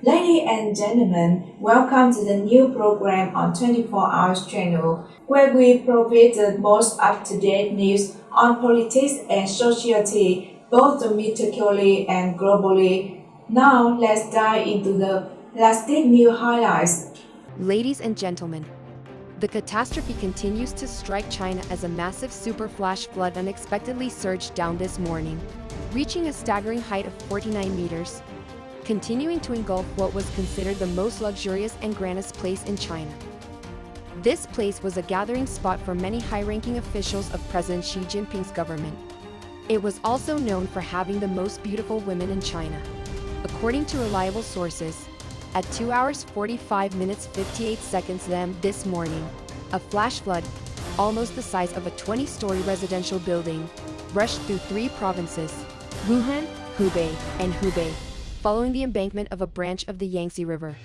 Ladies and gentlemen, welcome to the new program on 24 Hours channel, where we provide the most up-to-date news on politics and society, both domestically and globally. Now, let's dive into the latest news highlights. Ladies and gentlemen, the catastrophe continues to strike China as a massive super flash flood unexpectedly surged down this morning, reaching a staggering height of 49 meters, continuing to engulf what was considered the most luxurious and grandest place in China. This place was a gathering spot for many high-ranking officials of President Xi Jinping's government. It was also known for having the most beautiful women in China. According to reliable sources, at 2 hours 45 minutes 58 seconds this morning, a flash flood, almost the size of a 20-story residential building, rushed through three provinces, Wuhan, Hubei, and Hubei, following the embankment of a branch of the Yangtze River.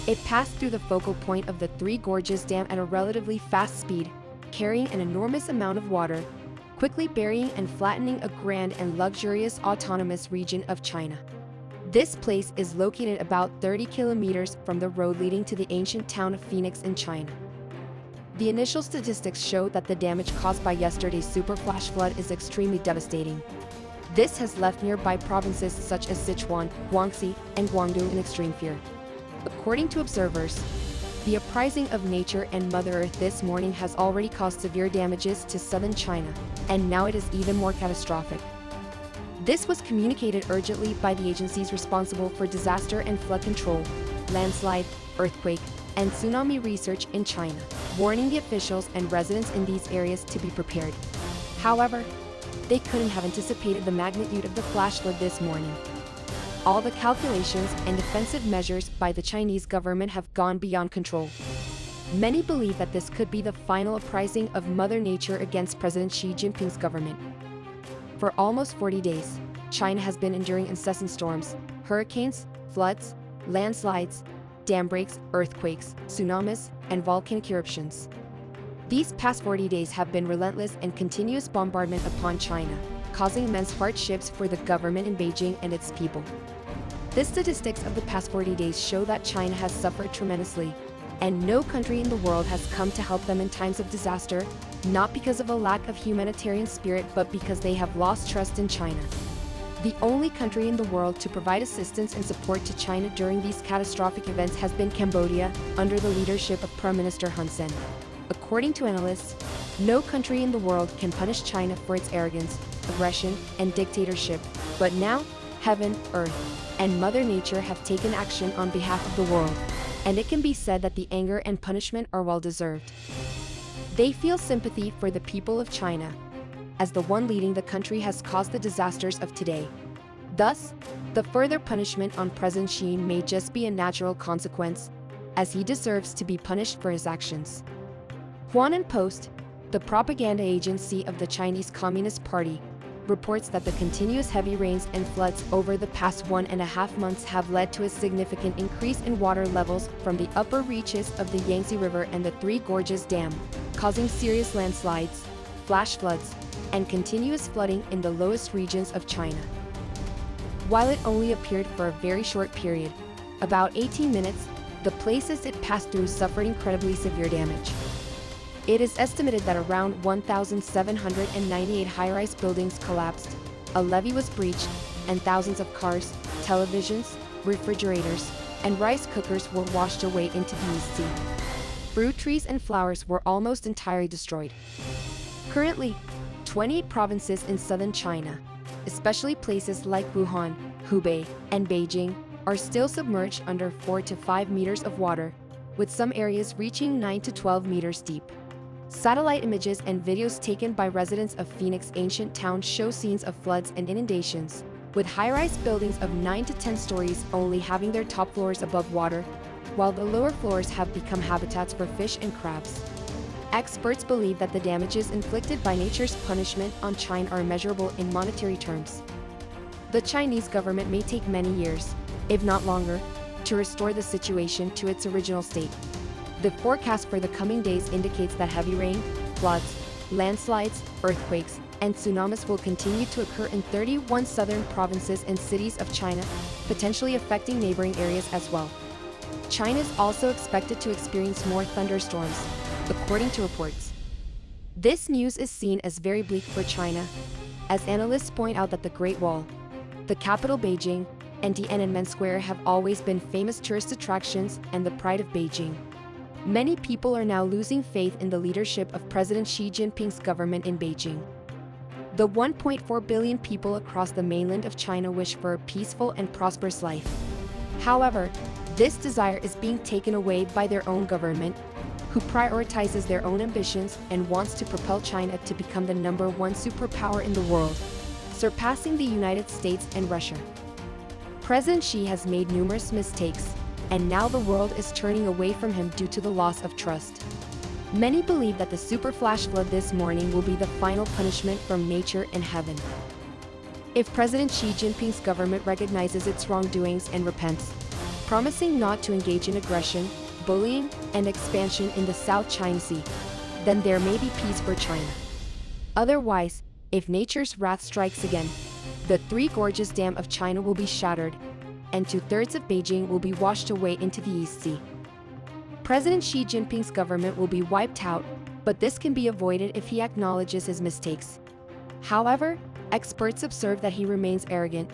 It passed through the focal point of the Three Gorges Dam at a relatively fast speed, carrying an enormous amount of water, quickly burying and flattening a grand and luxurious autonomous region of China. This place is located about 30 kilometers from the road leading to the ancient town of Phoenix in China. The initial statistics show that the damage caused by yesterday's super flash flood is extremely devastating. This has left nearby provinces such as Sichuan, Guangxi, and Guangdong in extreme fear. According to observers, the uprising of nature and Mother Earth this morning has already caused severe damages to southern China, and now it is even more catastrophic. This was communicated urgently by the agencies responsible for disaster and flood control, landslide, earthquake, and tsunami research in China, warning the officials and residents in these areas to be prepared. However, they couldn't have anticipated the magnitude of the flash flood this morning. All the calculations and defensive measures by the Chinese government have gone beyond control. Many believe that this could be the final uprising of Mother Nature against President Xi Jinping's government. For almost 40 days, China has been enduring incessant storms, hurricanes, floods, landslides, dam breaks, earthquakes, tsunamis, and volcanic eruptions. These past 40 days have been relentless and continuous bombardment upon China, causing immense hardships for the government in Beijing and its people. The statistics of the past 40 days show that China has suffered tremendously, and no country in the world has come to help them in times of disaster, not because of a lack of humanitarian spirit but because they have lost trust in China. The only country in the world to provide assistance and support to China during these catastrophic events has been Cambodia, under the leadership of Prime Minister Hun Sen. According to analysts, no country in the world can punish China for its arrogance, aggression, and dictatorship, but now, heaven, earth, and Mother Nature have taken action on behalf of the world, and it can be said that the anger and punishment are well deserved. They feel sympathy for the people of China, as the one leading the country has caused the disasters of today. Thus, the further punishment on President Xi may just be a natural consequence, as he deserves to be punished for his actions. Huanan Post, the propaganda agency of the Chinese Communist Party, reports that the continuous heavy rains and floods over the past 1.5 months have led to a significant increase in water levels from the upper reaches of the Yangtze River and the Three Gorges Dam, causing serious landslides, flash floods, and continuous flooding in the lowest regions of China. While it only appeared for a very short period, about 18 minutes, the places it passed through suffered incredibly severe damage. It is estimated that around 1,798 high-rise buildings collapsed, a levee was breached, and thousands of cars, televisions, refrigerators, and rice cookers were washed away into the sea. Fruit trees and flowers were almost entirely destroyed. Currently, 28 provinces in southern China, especially places like Wuhan, Hubei, and Beijing, are still submerged under 4 to 5 meters of water, with some areas reaching 9 to 12 meters deep. Satellite images and videos taken by residents of Phoenix ancient town show scenes of floods and inundations, with high-rise buildings of 9 to 10 stories only having their top floors above water, while the lower floors have become habitats for fish and crabs. Experts believe that the damages inflicted by nature's punishment on China are immeasurable in monetary terms. The Chinese government may take many years, if not longer, to restore the situation to its original state. The forecast for the coming days indicates that heavy rain, floods, landslides, earthquakes, and tsunamis will continue to occur in 31 southern provinces and cities of China, potentially affecting neighboring areas as well. China is also expected to experience more thunderstorms, according to reports. This news is seen as very bleak for China, as analysts point out that the Great Wall, the capital Beijing, and Tiananmen Square have always been famous tourist attractions and the pride of Beijing. Many people are now losing faith in the leadership of President Xi Jinping's government in Beijing. The 1.4 billion people across the mainland of China wish for a peaceful and prosperous life. However, this desire is being taken away by their own government, who prioritizes their own ambitions and wants to propel China to become the #1 superpower in the world, surpassing the United States and Russia. President Xi has made numerous mistakes, and now the world is turning away from him due to the loss of trust. Many believe that the super flash flood this morning will be the final punishment from nature and heaven. If President Xi Jinping's government recognizes its wrongdoings and repents, promising not to engage in aggression, bullying, and expansion in the South China Sea, then there may be peace for China. Otherwise, if nature's wrath strikes again, the Three Gorges Dam of China will be shattered, and 2/3 of Beijing will be washed away into the East Sea. President Xi Jinping's government will be wiped out, but this can be avoided if he acknowledges his mistakes. However, experts observe that he remains arrogant,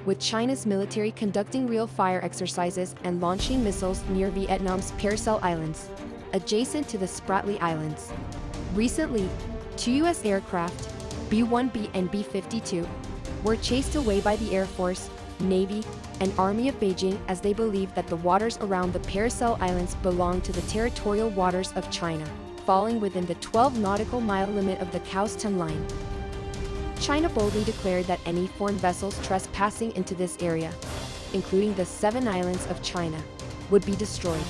with China's military conducting real fire exercises and launching missiles near Vietnam's Paracel Islands, adjacent to the Spratly Islands. Recently, 2 U.S. aircraft, B-1B and B-52, were chased away by the Air Force, Navy, and Army of Beijing as they believed that the waters around the Paracel Islands belonged to the territorial waters of China, falling within the 12 nautical mile limit of the Cowston Line. China boldly declared that any foreign vessels trespassing into this area, including the 7 islands of China, would be destroyed.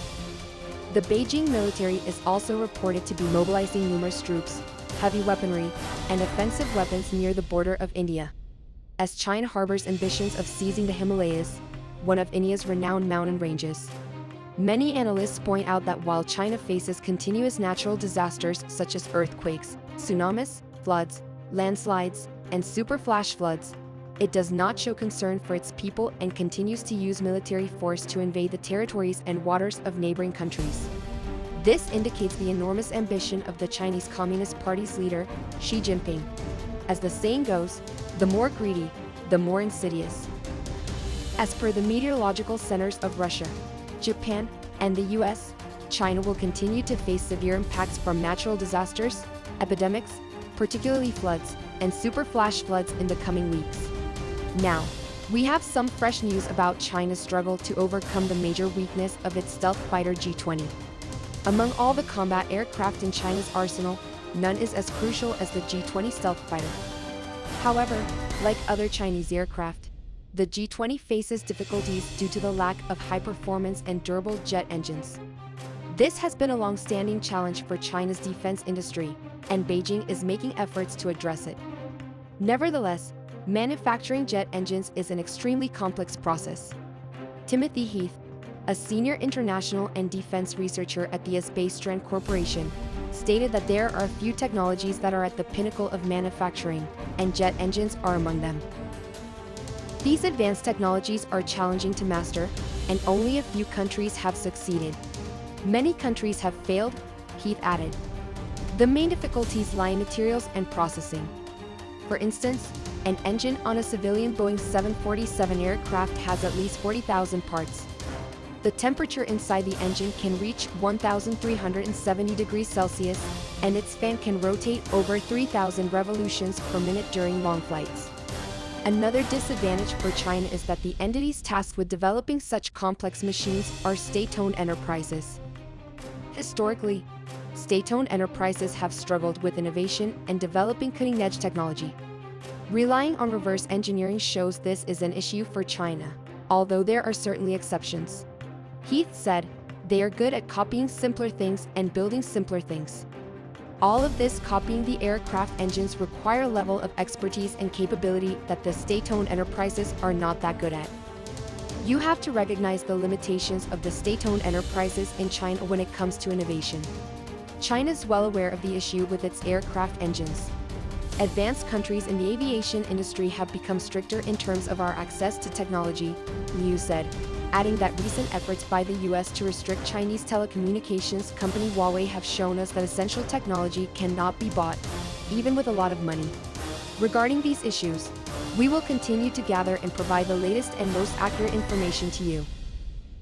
The Beijing military is also reported to be mobilizing numerous troops, heavy weaponry, and offensive weapons near the border of India, as China harbors ambitions of seizing the Himalayas, one of India's renowned mountain ranges. Many analysts point out that while China faces continuous natural disasters such as earthquakes, tsunamis, floods, landslides, and super flash floods, it does not show concern for its people and continues to use military force to invade the territories and waters of neighboring countries. This indicates the enormous ambition of the Chinese Communist Party's leader, Xi Jinping. As the saying goes, the more greedy, the more insidious. As per the meteorological centers of Russia, Japan, and the US, China will continue to face severe impacts from natural disasters, epidemics, particularly floods, and super flash floods in the coming weeks. Now, we have some fresh news about China's struggle to overcome the major weakness of its stealth fighter G-20. Among all the combat aircraft in China's arsenal, none is as crucial as the G-20 stealth fighter. However, like other Chinese aircraft, the G-20 faces difficulties due to the lack of high-performance and durable jet engines. This has been a long-standing challenge for China's defense industry, and Beijing is making efforts to address it. Nevertheless, manufacturing jet engines is an extremely complex process. Timothy Heath, a senior international and defense researcher at the Space Strand Corporation, stated that there are a few technologies that are at the pinnacle of manufacturing, and jet engines are among them. These advanced technologies are challenging to master, and only a few countries have succeeded. Many countries have failed, Heath added. The main difficulties lie in materials and processing. For instance, an engine on a civilian Boeing 747 aircraft has at least 40,000 parts. The temperature inside the engine can reach 1,370 degrees Celsius, and its fan can rotate over 3,000 revolutions per minute during long flights. Another disadvantage for China is that the entities tasked with developing such complex machines are state-owned enterprises. Historically, state-owned enterprises have struggled with innovation and developing cutting-edge technology. Relying on reverse engineering shows this is an issue for China, although there are certainly exceptions. Heath said, "They are good at copying simpler things and building simpler things." All of this copying the aircraft engines require a level of expertise and capability that the state-owned enterprises are not that good at. You have to recognize the limitations of the state-owned enterprises in China when it comes to innovation. China is well aware of the issue with its aircraft engines. Advanced countries in the aviation industry have become stricter in terms of our access to technology, Liu said, adding that recent efforts by the US to restrict Chinese telecommunications company Huawei have shown us that essential technology cannot be bought, even with a lot of money. Regarding these issues, we will continue to gather and provide the latest and most accurate information to you.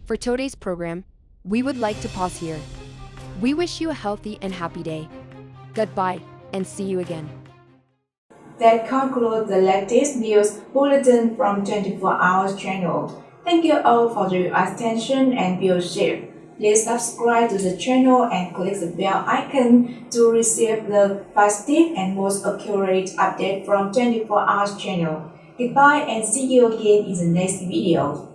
For today's program, we would like to pause here. We wish you a healthy and happy day. Goodbye, and see you again. That concludes the latest news bulletin from 24 Hours channel. Thank you all for your attention and viewership. Please subscribe to the channel and click the bell icon to receive the fastest and most accurate update from 24 Hours channel. Goodbye and see you again in the next video.